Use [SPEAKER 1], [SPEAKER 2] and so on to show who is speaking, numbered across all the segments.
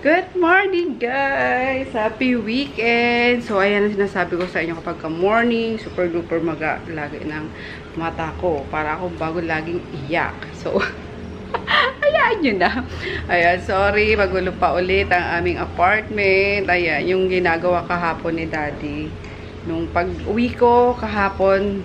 [SPEAKER 1] Good morning, guys! Happy weekend! So, ayan ang sinasabi ko sa inyo kapag ka-morning, super duper mag-lagay ng mata ko. Para akong bago laging iyak. So, ayan yun na. Ayan, sorry, magulo pa ulit ang aming apartment. Ayan, yung ginagawa kahapon ni Daddy. Nung pag-uwi ko kahapon,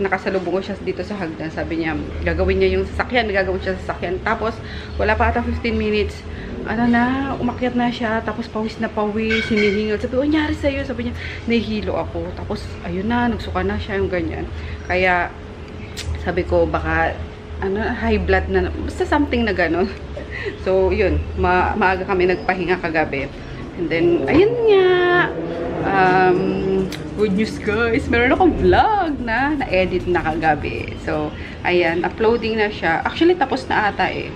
[SPEAKER 1] nakasalubong ko siya dito sa hagdan. Sabi niya, gagawin niya yung sasakyan. Gagawin siya sa sasakyan. Tapos, wala pa ata 15 minutes. Ano na, umakyat na siya. Tapos, pawis na pawis. Hinihingal. Sabi, oh, nyari sa'yo. Sabi niya, nahihilo ako. Tapos, ayun na, nagsuka na siya yung ganyan. Kaya, sabi ko, baka, ano, high blood na. Basta something na gano'n. So, yun. Maaga kami nagpahinga kagabi. And then, ayun nga. Good news, guys. Meron akong vlog na na-edit na kagabi. So, ayan. Uploading na siya. Actually, tapos na ata eh.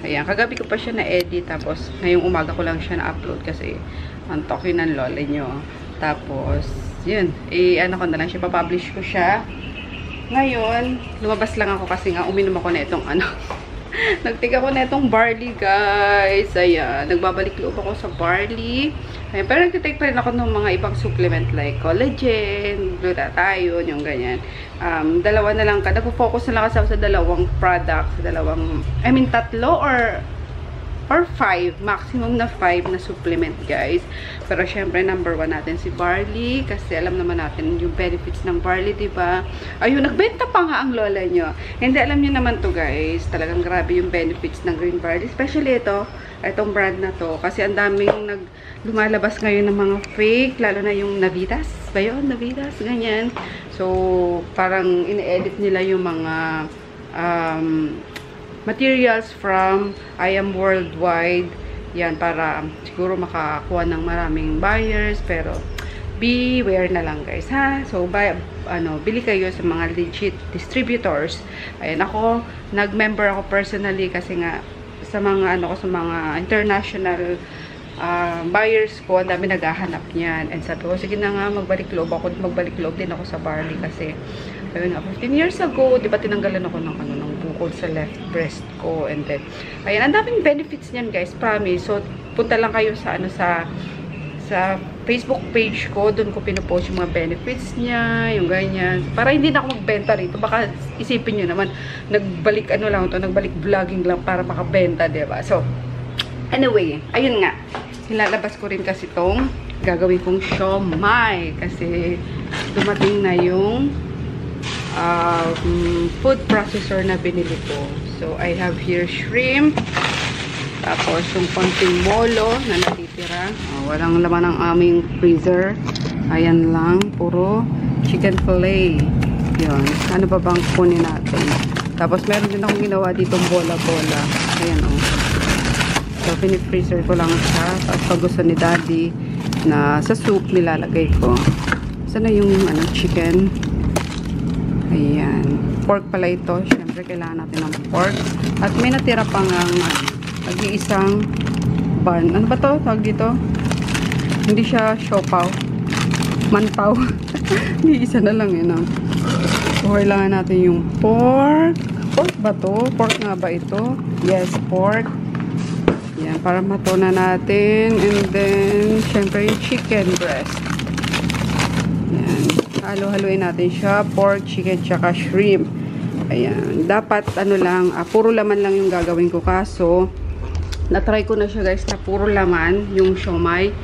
[SPEAKER 1] Ayan. Kagabi ko pa siya na-edit. Tapos, ngayong umaga ko lang siya na-upload kasi antok yun ng lola nyo. Tapos, yun. Ano ko na lang siya. Papublish ko siya. Ngayon, lumabas lang ako kasi nga uminom ako na itong ano. Nagtiga ko na itong barley, guys. Ayan. Nagbabalik loob ako sa barley. Ayan. Pero nagtitake pa rin ako ng mga ibang supplement like collagen, glutathione, yung ganyan. Dalawa na lang ka. Nagpo-focus na lang kasi ako sa dalawang products. Tatlo or 5. Maximum na 5 na supplement, guys. Pero syempre, number 1 natin si barley. Kasi alam naman natin yung benefits ng barley, diba? Ayun, nagbenta pa nga ang lola nyo. Hindi, alam nyo naman to, guys. Talagang grabe yung benefits ng green barley. Especially itong brand na to. Kasi ang daming lumalabas ngayon ng mga fake. Lalo na yung Navitas. Ba yun? Navitas, ganyan. So, parang ine-edit nila yung mga materials from I Am Worldwide. Yan, para siguro makakuha ng maraming buyers. Pero, beware na lang, guys, ha? So, bili kayo sa mga legit distributors. Ayan, ako, nag-member ako personally kasi nga, sa mga, sa mga international buyers ko, ang dami naghahanap niyan. And sabi ko, sige na nga, magbalik loob din ako sa barley kasi, ayun nga, 15 years ago, di ba tinanggalan ako ng bukol sa left breast ko. And then, ayan, ang daming benefits niyan, guys, promise. So, punta lang kayo sa, sa Facebook page ko, doon ko pinupost yung mga benefits niya, yung ganyan. Para hindi na ako magbenta rito. Baka isipin nyo naman, nagbalik vlogging lang para makabenta, di ba? So, anyway, ayun nga. Nilalabas ko rin kasi itong gagawin kong siomai. Kasi dumating na yung food processor na binili ko. So, I have here shrimp. Tapos, yung konting molo na natitira. Walang laman ang aming freezer. Ayan lang. Puro chicken fillet. Yun. Ano ba bang kunin natin? Tapos, meron din akong ginawa ditong bola-bola. Ayan o. So, pinifreezer ko lang siya. Tapos, pag gusto ni Daddy na sa soup, nilalagay ko. Saan na yung chicken? Ayan. Pork pala ito. Siyempre, kailangan natin ng pork. At may natira pang nag-iisang bun. Ano ba to? Tawag dito? Hindi siya siopaw. Mantaw. Hindi, isa na lang yun. So, kailangan natin yung pork. Pork ba to? Pork nga ba ito? Yes, pork. Yan, para matuna natin. And then, syempre, yung chicken breast. Yan. Halo-haloin natin siya. Pork, chicken, tsaka shrimp. Ayan. Dapat, puro laman lang yung gagawin ko. Kaso, na-try ko na siya, guys, na puro laman yung siomai.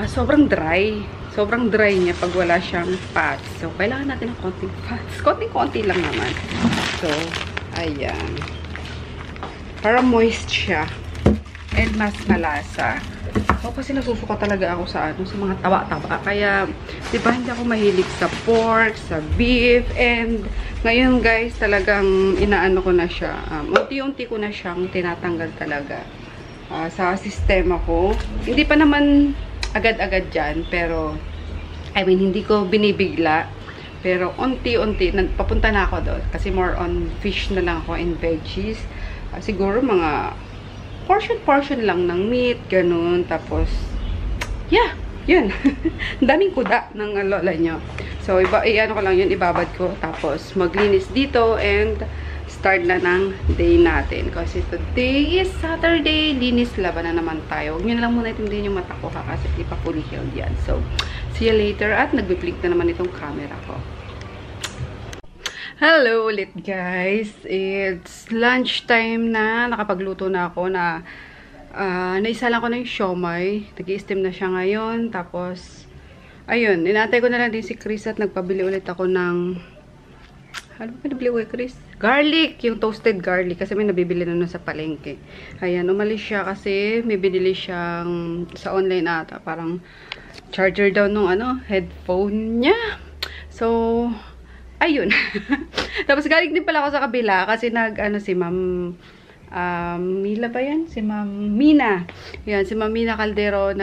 [SPEAKER 1] Sobrang dry. Sobrang dry niya pag wala siyang fats. So, kailangan natin ng konting fats. Konting-konti lang naman. So, ayan. Para moist siya. And mas malasa. Kasi nasusuka talaga ako sa mga taba-taba. Kaya, di ba, hindi ako mahilig sa pork, sa beef, and ngayon, guys, talagang inaano ko na siya. Unti-unti ko na siyang tinatanggal talaga sa sistema ko. Hindi pa naman agad-agad dyan, pero, hindi ko binibigla. Pero, unti-unti, papunta na ako doon. Kasi more on fish na lang ako and veggies. Siguro, mga portion lang ng meat, ganun. Tapos, yeah, yun. Daming kuda ng lola nyo. So, ano ko lang yun, ibabad ko. Tapos, maglinis dito and start na ng day natin. Kasi today is Saturday. Linis laban na naman tayo. Huwag nyo na lang muna itindihin yung mata ko ha, kasi di pa fully healed yan. So, see you later. At nagbe-blink na naman itong camera ko. Hello ulit guys. It's lunchtime na. Nakapagluto na ako na naisa lang ko na yung siomai. Nag-i-steam na siya ngayon. Tapos, ayun. Inatay ko na lang din si Chris at nagpabili ulit ako ng ano ba pinabili ko Chris? Garlic! Yung toasted garlic. Kasi may nabibili na nun sa palengke. Ayan, umalis siya kasi may binili siyang sa online ata. Parang charger daw nung headphone niya. So, ayun. Tapos galing din pala ako sa kabila kasi si Ma'am Mila ba yan? Si Ma'am Mina. Yan, si Ma'am Mina Caldero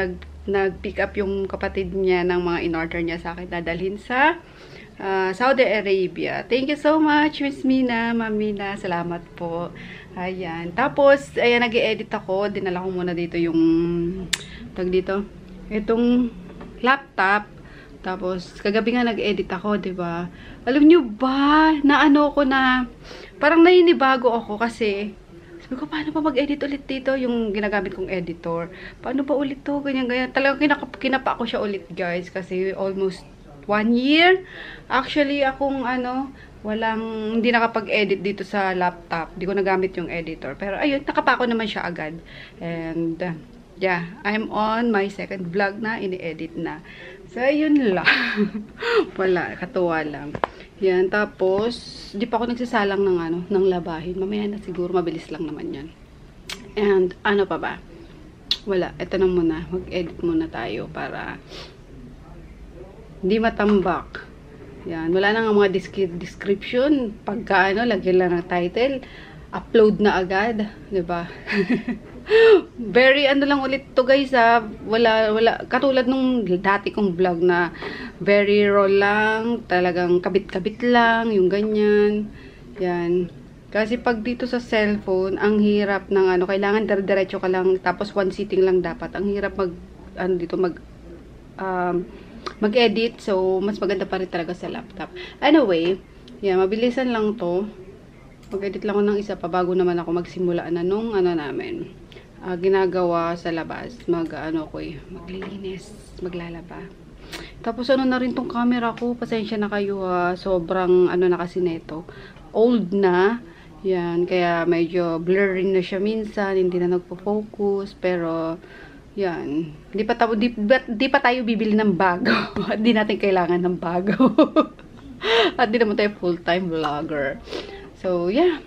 [SPEAKER 1] nag-pick up yung kapatid niya ng mga in-order niya sa akin. Dadalhin sa Saudi Arabia. Thank you so much, Miss Mina, Ma'am Mina. Salamat po. Ayan. Tapos, ayan, nag-i-edit ako. Dinala ko muna dito yung itong laptop. Tapos, kagabi nga nag-edit ako, 'di ba? Alam niyo ba, parang naninibago ako kasi sabi ko, paano pa mag-edit ulit dito yung ginagamit kong editor? Paano ba ulit to? Ganyan. Talagang kinapa ko siya ulit, guys, kasi almost 1 year. Actually, akong hindi nakapag-edit dito sa laptop. Hindi ko nagamit yung editor. Pero ayun, nakapako naman siya agad. And yeah, I'm on my second vlog na, ini-edit na. So, ayun lang. Wala, katuwa lang. Yan, tapos, di pa ako nagsasalang ng labahin. Mamaya na siguro, mabilis lang naman yan. And, ano pa ba? Wala, eto na muna. Mag-edit muna tayo para hindi matambak. Yan, wala na nga mga description. Pagka lagyan lang ng title, upload na agad. Diba? Very lang ulit to guys ha. Wala. Katulad nung dati kong vlog na very raw lang. Talagang kabit-kabit lang. Yung ganyan. Yan. Kasi pag dito sa cellphone, ang hirap ng kailangan diretso ka lang. Tapos one sitting lang dapat. Ang hirap mag-edit. So, mas maganda pa rin talaga sa laptop. Anyway, yan. Mabilisan lang to. Mag-edit lang ako ng isa pa bago naman ako magsimula na nung namin. Ginagawa sa labas. Maglilinis. Maglalaba. Tapos na rin tong camera ko. Pasensya na kayo ha. Sobrang na kasi neto. Old na. Yan. Kaya medyo blurring na siya minsan. Hindi na nagpo-focus. Pero yan. Di pa tayo bibili ng bago. Hindi natin kailangan ng bago. At di naman tayo full-time vlogger. So, yeah.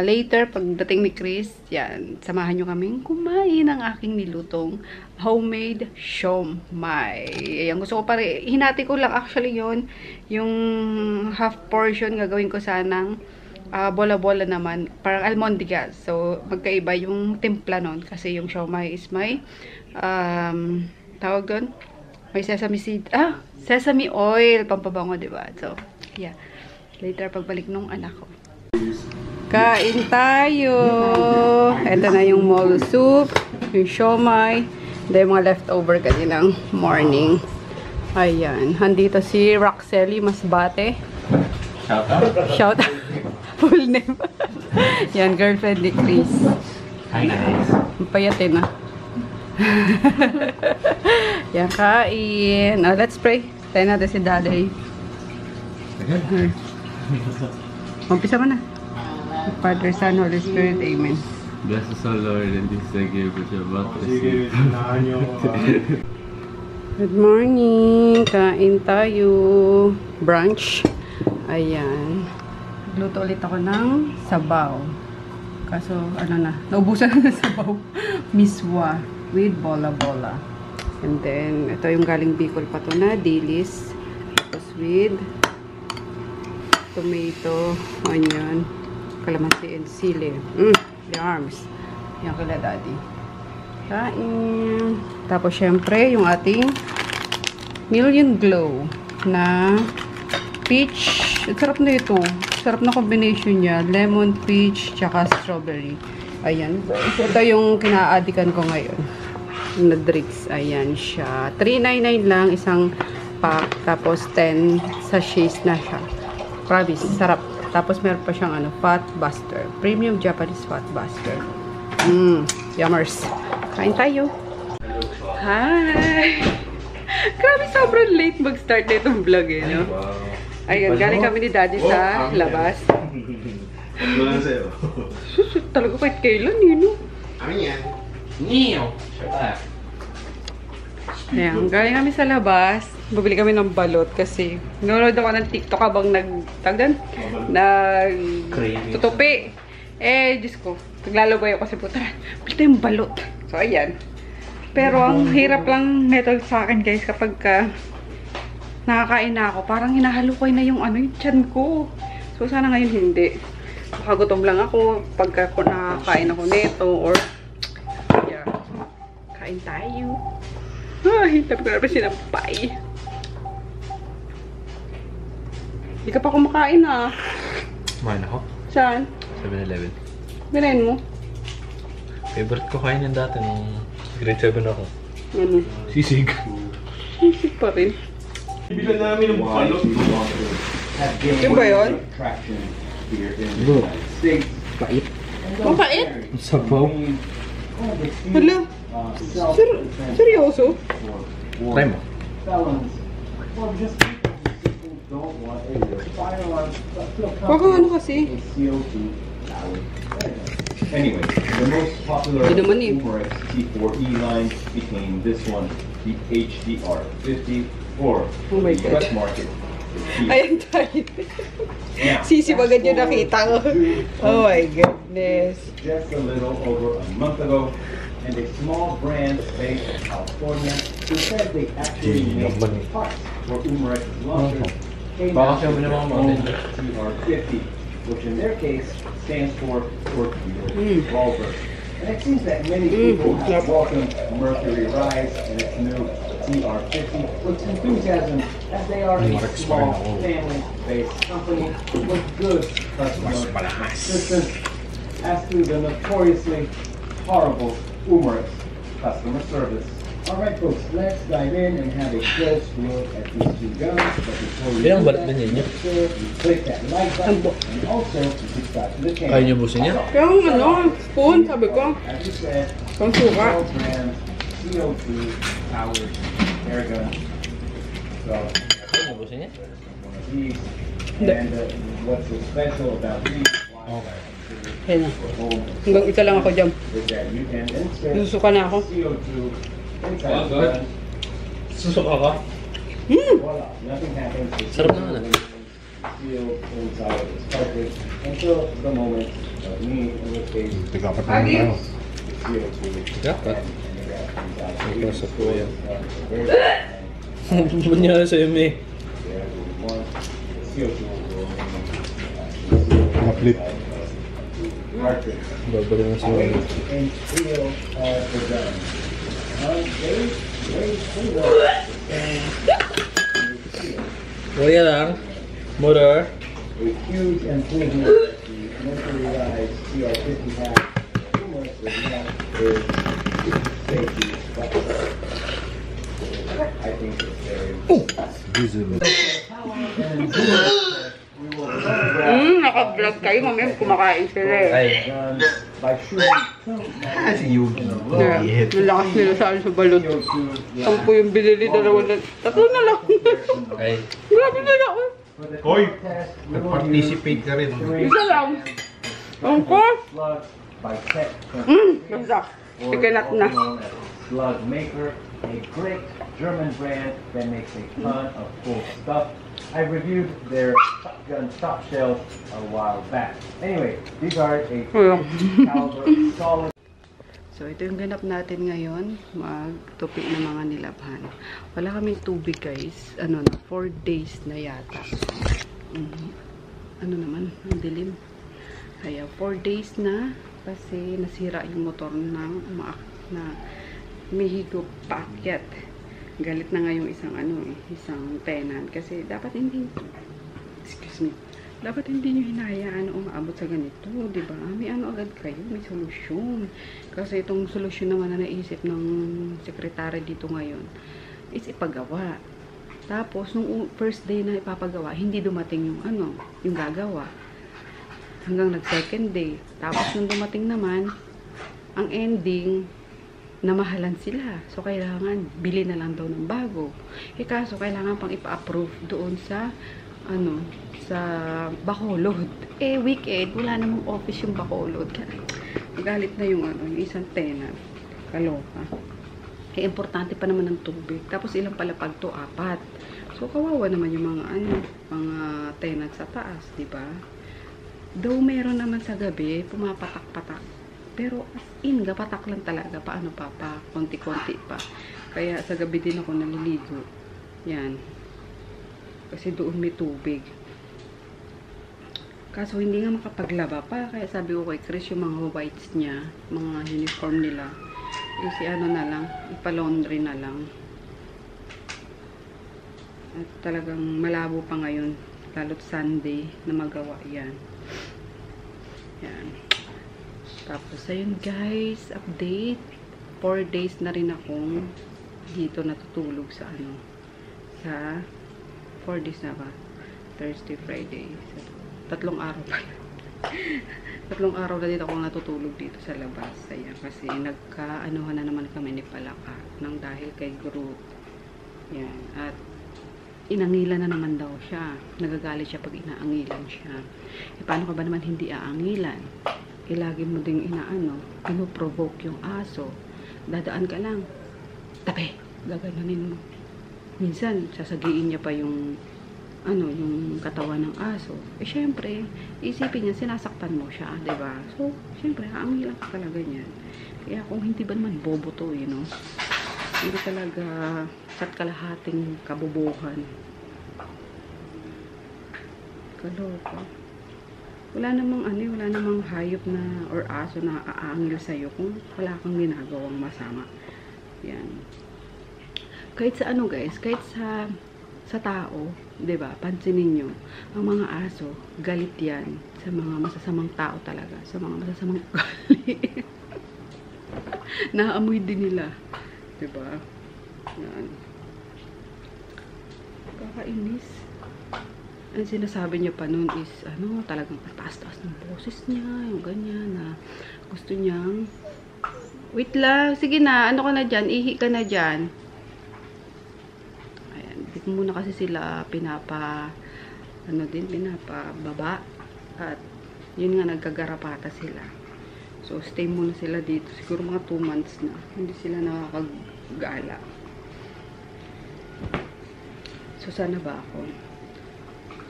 [SPEAKER 1] Later, pagdating ni Chris, yan, samahan nyo kaming kumain ng aking nilutong homemade siomai. Ayan, gusto ko hinati ko lang actually yon. Yung half portion, gagawin ko sanang bola-bola naman. Parang almondigas. So, magkaiba yung timpla nun. Kasi yung siomai is may, tawag doon, may sesame seed. Sesame oil. Pampabango, diba? So, yeah. Later, pagbalik nung anak ko. Kain tayo. Ito na yung molo soup, yung siomai, yung mga leftover kaninang morning. Ayan. Handito si Roxelli Masbate.
[SPEAKER 2] Shout out.
[SPEAKER 1] Shout out. Full name. Yan, girlfriend ni Chris.
[SPEAKER 2] Hi guys.
[SPEAKER 1] Payatin na. Yan, kain. Let's pray. Tayo natin si Daddy. Umpisa mo na. Father, Son, Holy Spirit. Amen.
[SPEAKER 2] Bless us, O Lord, and this is the gift which you have about to receive.
[SPEAKER 1] Good morning. Kain tayo. Brunch. Ayan. Luto ulit ako ng sabaw. Kaso, naubusan na ng sabaw. Miswa with bola-bola. And then, ito yung galing Bicol pa to na, dilis. Tapos with tomato, onion, kalamansi, and sili. The arms. Yan kila Daddy. Kain. Tapos, syempre, yung ating Million Glow na peach. Sarap na ito. Sarap na combination niya. Lemon, peach, tsaka strawberry. Ayan. So, ito yung kina-addikan ko ngayon. Na drinks. Ayan siya. $3.99 lang isang pack. Tapos 10 sachets na siya. Promise. Sarap. Tapos meron pa siyang fat buster. Premium Japanese fat buster. Yummers. Kain tayo. Hi! Grabe, sobrang late mag-start na itong vlog no? Ayun, galing kami ni Daddy sa labas. Susit talaga kahit kailan no? Ayan, galing kami sa labas. Bumili kami ng balot kasi nanonood ako ng TikTok habang nagtutupi. Diyos ko, naglalabay ako kasi puta, bili yung balot. So, ayan. Pero ang hirap lang nito sa akin guys kapag nakakain na ako. Parang hinahalukay na yung yung tiyan ko. So, sana ngayon hindi. Makagutom lang ako pagka nakakain ako nito or yeah. Kain tayo. Hintap ko na pa sinampay. Hindi ka pa kumakain
[SPEAKER 2] Kumain ako?
[SPEAKER 1] Saan?
[SPEAKER 2] 7-Eleven.
[SPEAKER 1] Binain mo?
[SPEAKER 2] Favorite ko kainin dati nung grade 7 ako.
[SPEAKER 1] Ano?
[SPEAKER 2] Sisig.
[SPEAKER 1] Sisig pa rin.
[SPEAKER 3] Ibilan namin ng balot.
[SPEAKER 1] Yung ba yun?
[SPEAKER 2] Pait.
[SPEAKER 1] Mapait?
[SPEAKER 2] Sabaw.
[SPEAKER 1] Hala? Seryoso?
[SPEAKER 2] Try mo.
[SPEAKER 1] Baka kasi?
[SPEAKER 3] Anyway, the most popular
[SPEAKER 1] Hindi naman
[SPEAKER 3] Umarex T4E line became this one, the HDR50 or
[SPEAKER 1] Oh my
[SPEAKER 3] the
[SPEAKER 1] God.
[SPEAKER 3] wet market.
[SPEAKER 1] Ayan tayo.
[SPEAKER 3] Now,
[SPEAKER 1] Sisig agad yung nakita ko. Oh my goodness.
[SPEAKER 3] just a little over a month ago, and a small brand based in California who said they actually make parts for Umarex's launcher came out with their own TR50, which in their case stands for Torpedo Revolver. And it seems that many people have welcomed Mercury Rise and its new TR50 with enthusiasm as they are a small family-based company with good customer assistance. As to the notoriously horrible Umarex customer service. Alright folks, let's dive in and have a close look at these two guns. But before we
[SPEAKER 2] Ilang
[SPEAKER 3] do
[SPEAKER 2] balat
[SPEAKER 3] that,
[SPEAKER 2] na ninyo?
[SPEAKER 3] make sure you click that like button and also subscribe to the channel.
[SPEAKER 2] Kaya niyo busin niya?
[SPEAKER 1] Yung spoon, sabi ko.
[SPEAKER 3] As you said,
[SPEAKER 1] Pang suka.
[SPEAKER 3] 12 grams CO2 powered air gun. So,
[SPEAKER 2] Kaya niyo busin niya?
[SPEAKER 3] one of these. And what's so special about these
[SPEAKER 1] Ayan na. Hanggang isa lang ako dyan.
[SPEAKER 3] is that you can insert
[SPEAKER 1] Susuka na ako.
[SPEAKER 3] CO2 inside the gun.
[SPEAKER 2] Susuka ka?
[SPEAKER 3] Voila, nothing happens. It's
[SPEAKER 2] Sarap naman
[SPEAKER 3] sealed inside its cartridge until the moment of need, in this case,
[SPEAKER 2] Tigapat
[SPEAKER 3] the CO2
[SPEAKER 2] Dapat.
[SPEAKER 3] and the gas comes out.
[SPEAKER 2] Nagpasok ko yan.
[SPEAKER 3] Very good.
[SPEAKER 2] Ba't niya sa'yo, May?
[SPEAKER 3] There we want the CO2 will remain cartridge.
[SPEAKER 2] Babalik na siya.
[SPEAKER 3] Weight and feel of the gun. Very single and
[SPEAKER 2] Kaya lang. Motor.
[SPEAKER 3] a huge improvement. The Mercury Rise CR50 has numerous is safety factor. I think it's very
[SPEAKER 2] Visible.
[SPEAKER 1] Naka-vlog kayo. Mamaya kumakain sila
[SPEAKER 2] Ay.
[SPEAKER 3] done by shooting two
[SPEAKER 1] Nalakas nila sa sa balot.
[SPEAKER 3] CO2
[SPEAKER 1] Sampo yung binili, tatlo na lang.
[SPEAKER 2] Ay.
[SPEAKER 1] Grabe na lang.
[SPEAKER 3] Hoy!
[SPEAKER 2] Participate ka rin.
[SPEAKER 1] Isa lang. Ang ko.
[SPEAKER 3] Slug by Tech.
[SPEAKER 1] Basta. Ikanat na.
[SPEAKER 3] Slug Maker, a great German brand that makes a ton of cool stuff. I reviewed their shotgun top shells a while back. Anyway, these are a caliber solid.
[SPEAKER 1] So, ito yung ganap natin ngayon. Magtupi ng mga nilabhan. Wala kaming tubig, guys. 4 days na yata. Ano naman? Ang dilim. Kaya, 4 days na. Kasi nasira yung motor na may paakyat. Galit na nga yung isang tenant. Kasi, dapat hindi nyo hinahayaan umaabot sa ganito, di ba? May agad kayo, may solusyon. Kasi itong solusyon naman na naisip ng sekretary dito ngayon is ipagawa. Tapos, nung first day na ipapagawa, hindi dumating yung yung gagawa. Hanggang nag-second day. Tapos nung dumating naman, ang ending, namahalan sila. So, kailangan, bili na lang daw ng bago. Kaso, kailangan pang ipa-approve doon sa, sa Bacolod. Weekend, wala namang office yung Bacolod. Galit na yung, yung isang tenant. Kaloka. Importante pa naman ng tubig. Tapos, ilang palapag to? 4. So, kawawa naman yung mga, mga tenant sa taas, di ba? Though meron naman sa gabi, pumapatak-patak. Pero as in, gapatak lang talaga. Paano pa? Konti-konti pa. Kaya sa gabi din ako naliligo. Yan. Kasi doon may tubig. Kaso hindi nga makapaglaba pa. Kaya sabi ko kay Chris, yung mga whites niya, mga uniform nila, si na lang, ipa-laundry na lang. At talagang malabo pa ngayon, lalo't Sunday, na magawa yan. Yan. Tapos, ayun guys, update. 4 days na rin akong dito natutulog sa sa 4 days na ba? Thursday, Friday. 3 araw pa. 3 araw na dito akong natutulog dito sa labas. Ayan, kasi nagka-anuhan na naman kami ni Palaka nang dahil kay Groot. Yan. At inangilan na naman daw siya. Nagagalit siya pag inaangilan siya. Paano ka ba naman hindi aangilan? Lagi mo ding pinoprovoke yung aso. Dadaan ka lang. Tabi. Gaganunin mo. Minsan, sasagiin niya pa yung yung katawan ng aso. Syempre, isipin niya, sinasaktan mo siya, diba? So, syempre, aangilan ka talaga niyan. Kaya kung hindi ba naman bobo to, hindi talaga sa kalahating kabubuhan. Kaloka. Wala namang hayop na or aso na aangil sa'yo kung wala kang ginagawang masama. Yan. Kahit sa guys, kahit sa tao, 'di ba? Pansinin niyo, ang mga aso, galit 'yan sa mga masasamang tao talaga, sa mga masasamang ugali. Naamoy din nila, 'di ba? Yan. Kakainis. Ang sinasabi niya pa noon is, talagang taas-taas ng boses niya, yung ganyan, na gusto niyang, wait lang, sige na, ka na dyan, ihi ka na dyan. Ayan, di ko muna kasi sila pinapababa, at yun nga, nagkagarapata sila. So, stay muna sila dito, siguro mga 2 months na, hindi sila nakakagala. So, sana ba ako?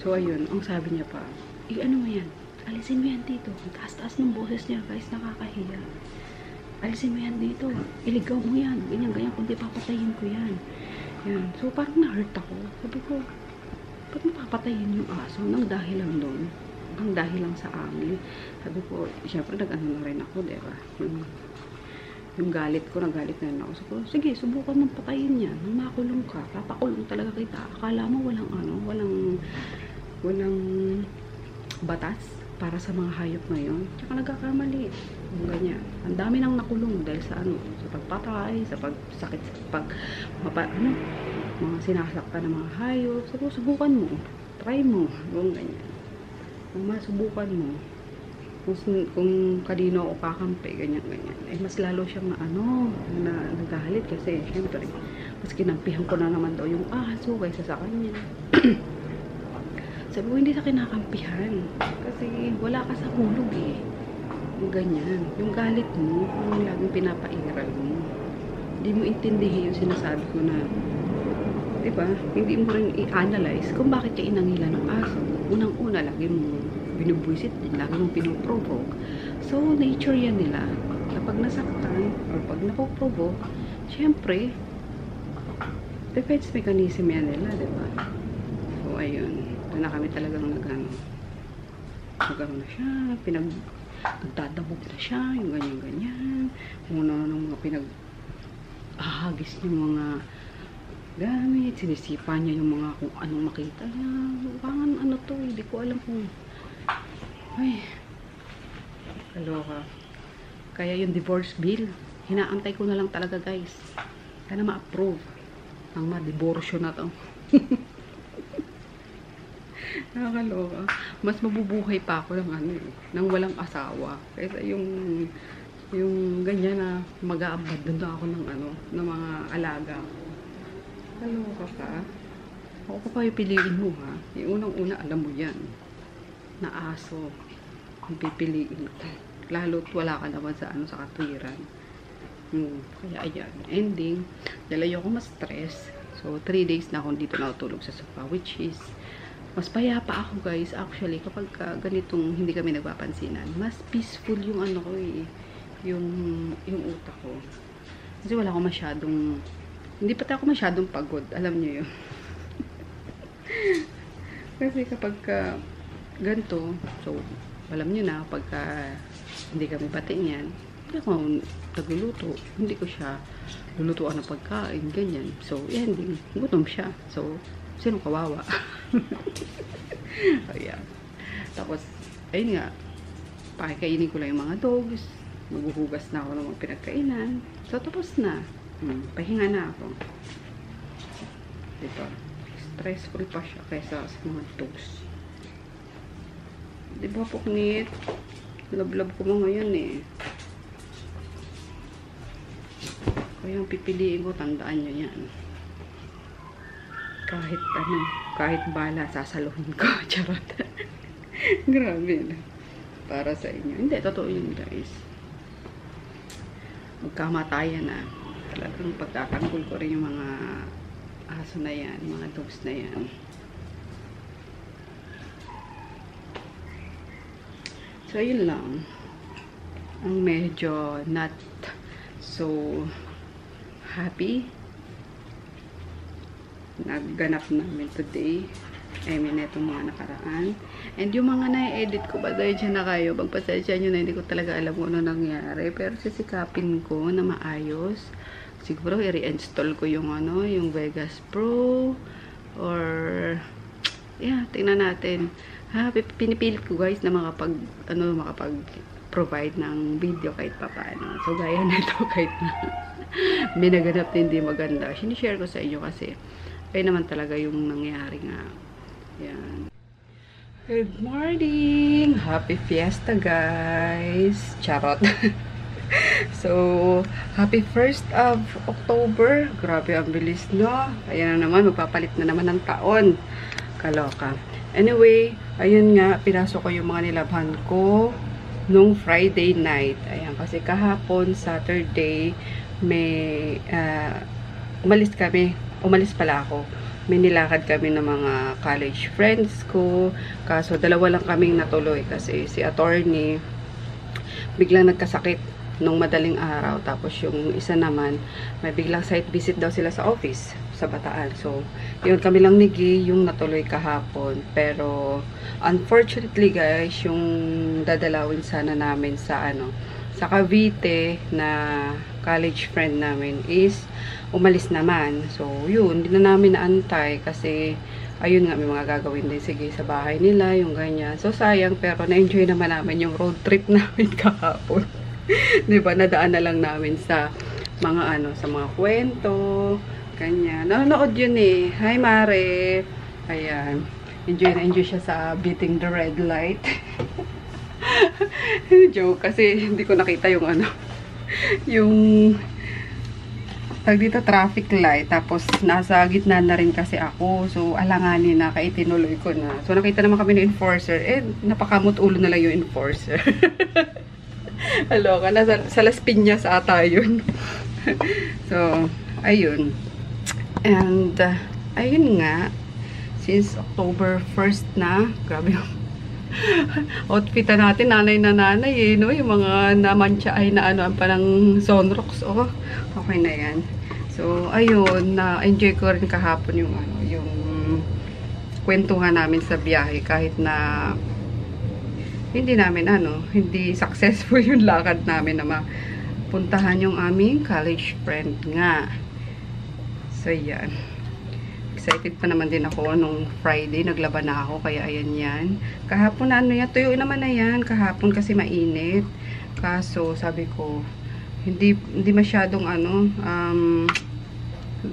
[SPEAKER 1] So, ayun, ang sabi niya pa, ano mo yan? Alisin mo yan dito. Ang taas-taas ng boses niya, guys, nakakahiya. Alisin mo yan dito. Iligaw mo yan. Ganyan-ganyan, kundi papatayin ko yan. Yan. So, parang na-hurt ako. Sabi ko, ba't mapapatayin yung aso? Nang dahil lang doon. Nang dahil lang sa angin. Sabi ko, syempre, nag-ano na rin ako, diba? Yung galit ko, nagalit na rin ako. So, sige, subukan mong patayin yan. Nang makulong ka, papakulong talaga kita. Akala mo walang batas para sa mga hayop ngayon. Tsaka nagkakamali. Yung ganyan. Ang dami nang nakulong dahil sa sa pagpatay, sa pagsakit, mga sinasaktan ng mga hayop. So, subukan mo. Try mo. Yung ganyan. Kung masubukan mo, kung kanino ako kakampi, ganyan-ganyan. Mas lalo siyang nagalit kasi, syempre, mas kinampihan ko na naman daw yung aso kaysa sa kanya. Sabi ko, hindi sa kinakampihan. Kasi wala ka sa hulog Yung ganyan. Yung galit mo, yung laging pinapairal mo. Hindi mo intindihin yung sinasabi ko na, diba, hindi mo rin i-analyze kung bakit ka inangilan ng aso. Unang-una, lagi mo binubwisit din, lagi mong pinoprovoke. So, nature yan nila. Kapag nasaktan, or pag napoprovoke, syempre, defense mechanism yan nila, diba? So, ayun. Doon na kami talagang nagano na siya, nagdadabog na siya, yung ganyan-ganyan. Kung ano mga pinag-ahagis ng mga gamit, sinisipa niya yung mga kung anong makita niya. Parang hindi ko alam kung kaloka. Kaya yung divorce bill, hinaantay ko na lang talaga guys. Kaya na ma-approve ang ma-diborsyo na to. Nakakaloka. Mas mabubuhay pa ako ng ano eh, ng walang asawa. Kaysa yung ganyan na mag-aabandon na ako ng ano, ng mga alaga. Kaloka ka. Ako pa pa yung piliin mo ha. Yung unang-una, alam mo yan. Na aso. Ang pipiliin ko. Lalo't wala ka naman sa ano, sa katwiran. Kaya ayan, ending. Dahil ayoko ma-stress. So, 3 days na akong dito nakatulog sa sofa, which is mas payapa ako guys, actually, kapag ganitong hindi kami nagpapansinan. Mas peaceful yung ano ko eh, yung utak ko. Kasi wala ako masyadong, hindi pa ako masyadong pagod, alam niyo yun. Kasi kapag ganito, so, alam niyo na, pagka hindi kami bating yan, hindi ako nagluluto, hindi ko siya lulutuan ng pagkain, ganyan. So, ending, gutom siya. So, sinong kawawa? Ayan. Tapos, ayun nga, pakikainin ko lang yung mga dogs, maghuhugas na ako ng mga pinagkainan. So, tapos na. Pahinga na ako. Diba? Stressful pa siya kaysa sa mga dogs. Diba, Puknit? Love-love ko mo ngayon eh. Kaya yung pipiliin ko, tandaan nyo yan. Kahit ano, kahit bala, sasaluhin ko. Charot. Grabe na. Para sa inyo. Hindi, totoo yun guys. Magkamatayan na. Talagang pagtatanggol ko rin yung mga aso na yan, mga dogs na yan. So, yun lang. Ang medyo not so happy nagganap namin today. I mean, itong mga nakaraan. And yung mga na-edit ko, ba dahil dyan na kayo, magpasensya nyo na hindi ko talaga alam kung ano nangyari. Pero sisikapin ko na maayos. Siguro, i-reinstall ko yung ano, yung Vegas Pro. Or, yeah, tingnan natin. Ha, pinipilit ko guys na makapag-provide ng video kahit papaano. So, gaya nito kahit na may naganap na hindi maganda. Sinishare ko sa inyo kasi ay naman talaga yung nangyari nga. Yan. Good morning! Happy Fiesta, guys! Charot! So, happy 1st of October. Grabe, ang bilis, no? Ayan na naman, magpapalit na naman ng taon. Kaloka. Anyway, ayun nga, pinasok ko yung mga nilabhan ko nung Friday night. Ayan, kasi kahapon, Saturday, may umalis pala ako. May nilakad kami ng mga college friends ko. Kaso, dalawa lang kaming natuloy kasi si attorney biglang nagkasakit nung madaling araw. Tapos yung isa naman, may biglang site visit daw sila sa office sa Bataan. So, yun kami lang ni Gay yung natuloy kahapon. Pero, unfortunately guys, yung dadalawin sana namin sa sa Cavite na college friend namin is umalis naman. So, yun, hindi na namin naantay kasi ayun nga, may mga gagawin din sige sa bahay nila, yung ganyan. So, sayang, pero na-enjoy naman namin yung road trip namin kahapon. Diba, nadaan na lang namin sa mga sa mga kwento, ganyan. Nanonood yun eh. Hi, Mare! Ayan. Enjoy na enjoy siya sa beating the red light. Joke, kasi hindi ko nakita yung yung dito traffic light, tapos nasa gitna na rin kasi ako, so alanganin na, kaya tinuloy ko na. So nakita naman kami ng enforcer, napakamot ulo na lang yung enforcer. Aloka, sa Las Piñas ata yun. So ayun, and ayun nga, since October 1st na, grabe yung outfit natin, nanay na nanay no? Yung mga namantsa ay na pa ng sunrocks, okay na yan. So ayun, na-enjoy ko rin kahapon yung yung kwentuhan namin sa biyahe, kahit na hindi namin hindi successful yung lakad namin na mapuntahan yung aming college friend nga. So yan, excited pa naman din ako nung Friday, naglaban na ako, kaya ayan yan. Kahapon yan, tuyo naman na yan, kahapon kasi mainit. Kaso sabi ko, hindi masyadong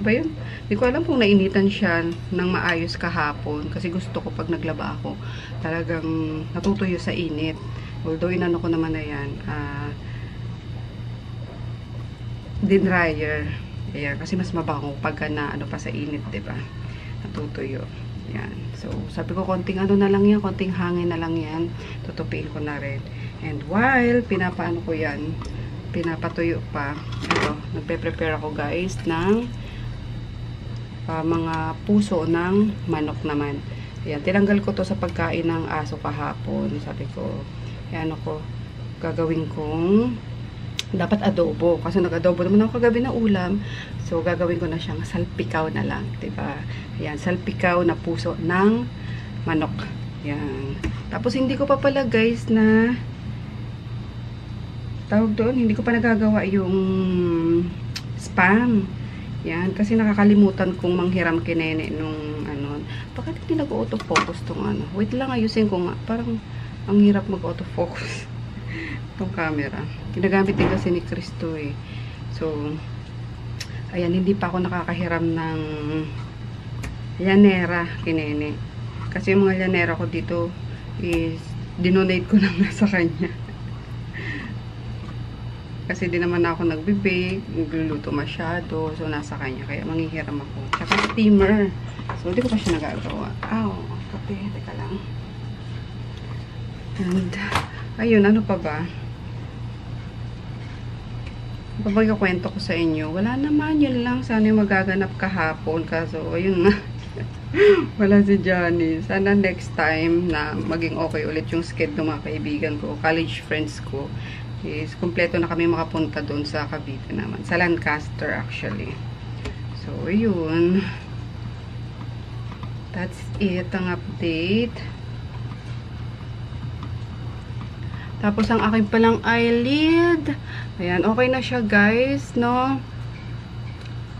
[SPEAKER 1] ba yun? Hindi ko alam kung nainitan siya ng maayos kahapon. Kasi gusto ko pag naglaba ako, talagang natutuyo sa init. Although inano ko naman na yan, din-dryer. Ayan, kasi mas mabango pagka na ano pa sa init, diba? Natutuyo. Yan. So, sabi ko, konting ano na lang yan, konting hangin na lang yan. Tutupiin ko na rin. And while, pinapaano ko yan, pinapatuyo pa. Ito, nagpe-prepare ako guys ng mga puso ng manok naman. Ayan, tinanggal ko to sa pagkain ng aso kahapon. Sabi ko, ayan ako, gagawin kong dapat adobo. Kasi nag-adobo naman ako kagabi na ulam. So, gagawin ko na siyang salpikaw na lang. Diba? Ayan, salpikaw na puso ng manok. Ayan. Tapos, hindi ko pa pala guys na tawag doon, hindi ko pa nagagawa yung spam. Yan, kasi nakakalimutan kong manghiram kinene nung ano. Bakit hindi nag-autofocus tong ano? Wait lang, ayusin ko nga. Parang ang hirap mag-autofocus tong camera. Ginagamit din kasi ni Cristo eh. So, ayan, hindi pa ako nakakahiram ng llanera kinene. Kasi yung mga llanera ko dito is dinonate ko lang na sa kanya. Kasi di naman ako nagbe-bake, nagluluto masyado. So, nasa kanya. Kaya manghihiram ako. Tsaka steamer. So, di ko pa siya nagagawa. Kape. Teka lang. And, ayun, ano pa ba? Kapag kwento ko sa inyo, wala naman, yun lang. Sana yung magaganap kahapon. Kaso, ayun nga. Wala si Johnny. Sana next time na maging okay ulit yung schedule ng mga kaibigan ko, college friends ko. Is kumpleto na kami makapunta doon sa Cavite naman. Sa Lancaster actually. So, yun. That's it ang update. Tapos, ang akin palang eyelid. Ayan, okay na siya guys, no?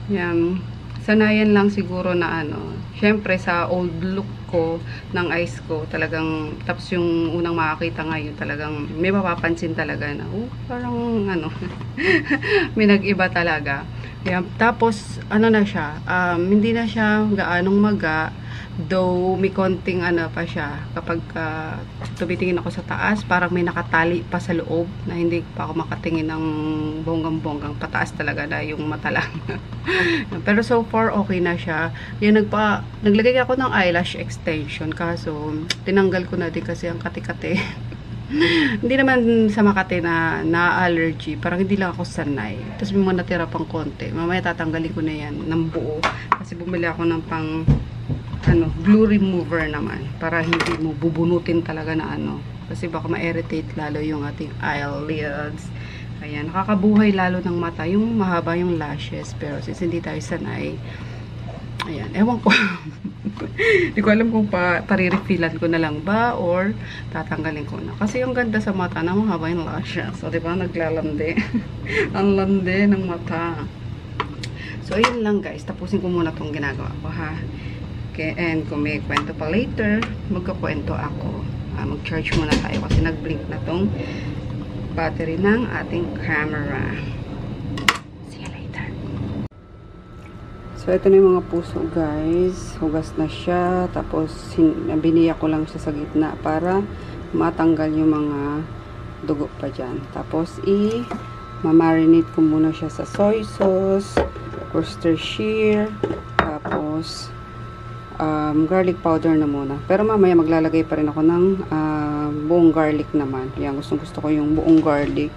[SPEAKER 1] Ayan. Sanayan lang siguro na ano. Syempre, sa old look ko, ng eyes ko, talagang, tapos yung unang makakita ngayon, talagang, may mapapansin talaga na, parang, ano, may nag-iba talaga. Ayan, tapos, ano na siya, hindi na siya gaanong maga, though, may konting, ano pa siya, kapag tumitingin ako sa taas, parang may nakatali pa sa loob, na hindi pa ako makatingin ng bonggang-bonggang, pataas talaga na yung mata lang. Pero so far, okay na siya. Yan, naglagay ako ng eyelash extension, kaso, tinanggal ko na din kasi ang kati-kati. Hindi naman sa Makati na allergy, parang hindi lang ako sanay. Tapos may mga natira pang konti. Mamaya tatanggalin ko na yan ng buo. Kasi bumili ako ng pang glue remover naman. Para hindi mo bubunutin talaga na ano. Kasi baka ma-irritate lalo yung ating eyelids. Ayan, nakakabuhay lalo ng mata. Yung mahaba yung lashes. Pero since hindi tayo sanay, ayan, ewan ko. Hindi ko alam kung parirefillan ko na lang ba or tatanggalin ko na. Kasi yung ganda sa mata na mahaba yung lashes. So, diba, naglalandi. Ang landi ng mata. So, ayun lang guys. Tapusin ko muna itong ginagawa ko ha. Okay, and kung may kwento pa later, magkakwento ako. Mag-charge muna tayo kasi nag-blink na tong battery ng ating camera. See you later. So, ito na yung mga puso guys. Hugas na siya. Tapos, biniya ko lang siya sa gitna para matanggal yung mga dugo pa dyan. Tapos, ma-marinate ko muna siya sa soy sauce, Worcestershire, tapos, garlic powder na muna. Pero mamaya maglalagay pa rin ako ng buong garlic naman. Yan, gusto ko yung buong garlic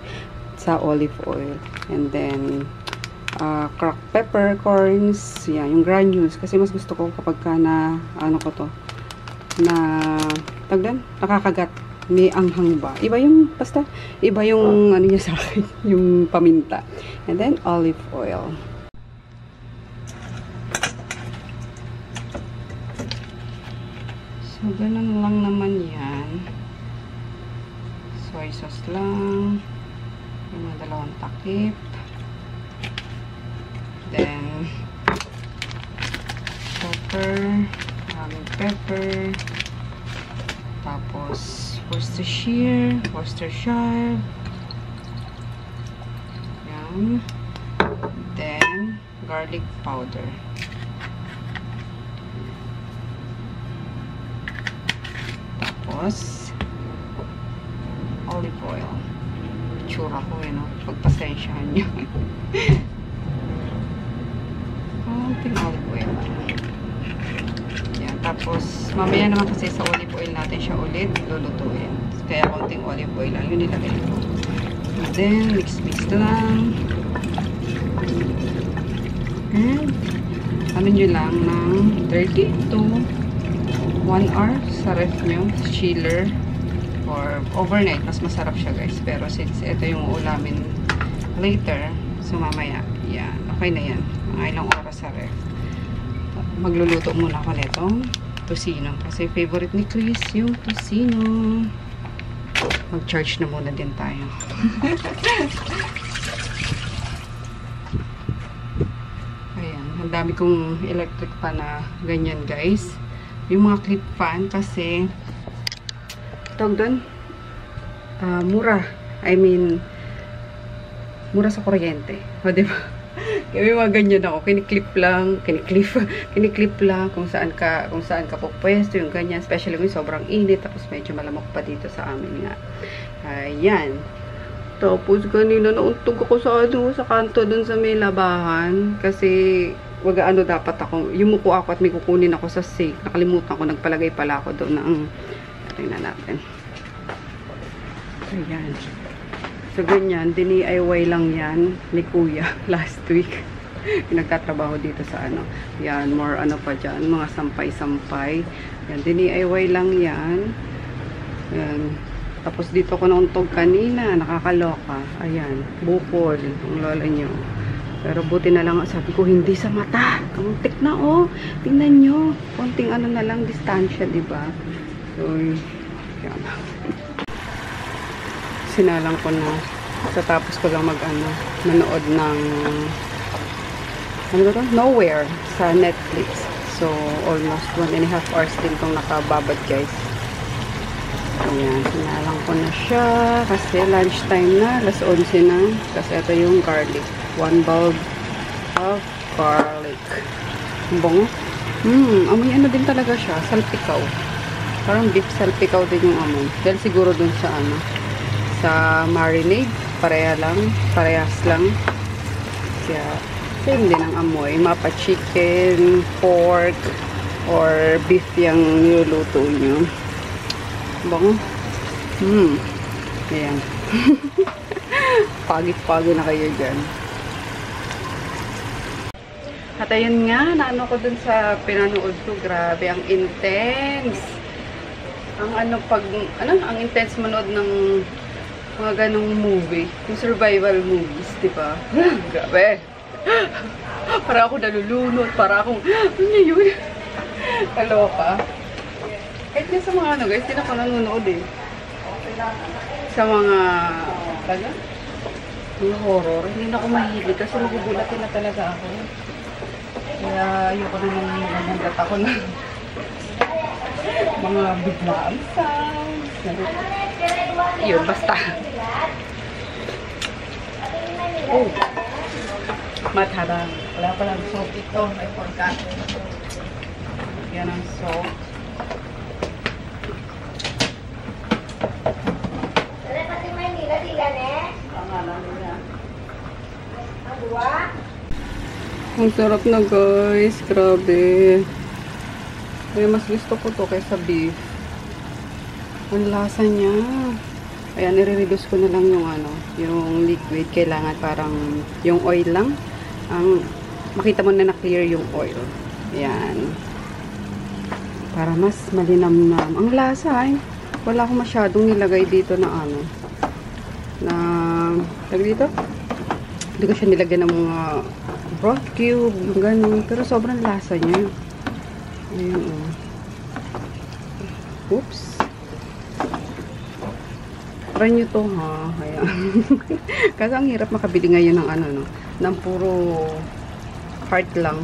[SPEAKER 1] sa olive oil. And then, cracked peppercorns. Yan, yung granules. Kasi mas gusto ko kapag ka na, nakakagat. May anghang ba? Iba yung, basta, iba yung, niya sa akin, yung paminta. And then, olive oil. So, ganun lang naman yan. Soy sauce lang. Yung mga dalawang takip. Then, pepper. Maraming pepper. Tapos, Worcestershire. Yan. Then, garlic garlic powder. Tapos, olive oil. Tsura ko no? Pagpasensyahan nyo. Konting olive oil. Yan. Tapos, mamaya naman kasi sa olive oil natin siya ulit lulutuin. Kaya konting olive oil lang yun nilagay ko. And then, mix lang. And, ano nyo lang ng 30 to 1 hour sa ref nyo, chiller, or overnight. Mas masarap siya guys. Pero since ito yung ulamin later, so mamaya, yan. Okay na yan. Mga ilang oras sa ref. Magluluto muna ako nitong tocino. Kasi favorite ni Chris yung tocino. Mag-charge na muna din tayo. Ayan. Ang dami kong electric fan na ganyan guys. Yung mga clip fan kasi tawag doon mura. I mean mura sa kuryente. O diba? Kaya may mga ganyan ako. Kiniklip lang kung saan ka pupwesto yung ganyan. Especially kung sobrang init. Tapos medyo malamok pa dito sa amin nga. Ayan. Tapos kanina nauntog ako sa kanto dun sa may labahan. Kasi wag-ano dapat ako. Yumuko ako at may kukunin ako sa sink. Nakalimutan ko. Nagpalagay pala ako doon ng tingnan natin. Ayan. So, ganyan. DIY lang yan ni Kuya last week. Nagtatrabaho dito sa ano. Yan. More ano pa dyan. Mga sampay-sampay. Yan. DIY lang yan. Yan. Tapos dito ko nauntog kanina. Nakakaloka. Ayan. Bukol. Ang lola nyo. Pero buti na lang, sabi ko, hindi sa mata. Kamuntik na, oh. Tingnan nyo. Konting ano na lang, distansya, diba? So, yan. Sinalang ko na. Sa tapos ko lang manood ng, ano ba ito? Nowhere sa Netflix. So, almost 1.5 hours din kong nakababad, guys. Ayan, sinalang ko na siya. Kasi lunchtime na, alas 11 na. Kasi ito yung garlic. 1 bulb of garlic. Bango. Amoy ano din talaga siya. Salpikaw. Parang beef salpikaw din yung amoy. Dahil siguro dun sa ano. Sa marinade. Parehas lang. Kaya, same din ang amoy. Mapa chicken, pork, or beef yung niluluto nyo. Bango. Ayan. Pagit-pagod na kayo dyan. At ayun nga, naano ko dun sa pinanood ko, grabe, ang intense. Ang intense manood ng mga ganong movie. Yung survival movies, diba? Grabe. Para ako nalulunod, para akong, ano yun? Kaloka. Kahit nga sa mga guys, hindi na ako nanonood eh. Sa mga, yung horror, hindi na ako mahilig kasi magugulatin na talaga ako. Kaya ayoko na nagulat ako na mga biglaan sounds. Yun, basta. Oh, matharang. Wala palang soap ito. I forgot. Yan ang soap. Ang sarap na guys, grabe. Kaya mas gusto ko to kaysa beef. Ang lasa niya. Ayan, nire-reduce ko na lang yung yung liquid. Kailangan parang yung oil lang. Makita mo na clear yung oil. Ayan. Para mas malinamnam. Ang lasa eh. Wala akong masyadong nilagay dito na tag dito. Hindi ko siya nilagyan ng mga broth cube, yung ganun. Pero sobrang lasa niya. Ayan, oh. Oops. Try nyo to, ha. Ayan. Kasi ang hirap makabili ngayon ng ng puro heart lang.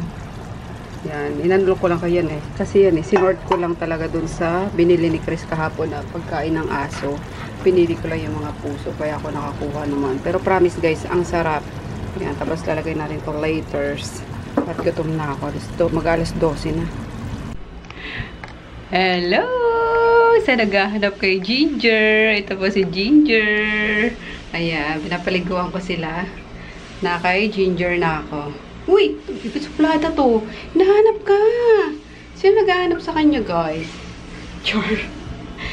[SPEAKER 1] Yan. Inanlo ko lang kayan eh. Kasi yan eh. Sinort ko lang talaga dun sa binili ni Chris kahapon na pagkain ng aso. Pinili ko lang yung mga puso. Kaya ako nakakuha naman. Pero promise guys, ang sarap. Yan. Tapos lalagay natin to laters. At gutom na ako. Mag-alas 12 na. Hello! Sa naghahanap kay Ginger. Ito po si Ginger. Ayan, pinapaliguan ko sila. Na kay Ginger na ako. Uy! Bibit suplada to. Hinahanap ka. Sino naghahanap sa kanya, guys? Char.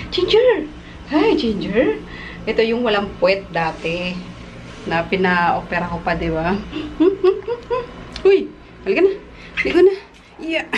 [SPEAKER 1] Ginger! Hi, Ginger! Ito yung walang puwet dati. Na pina-opera ko pa, di ba? Uy! Halika na. Halika na. Yeah.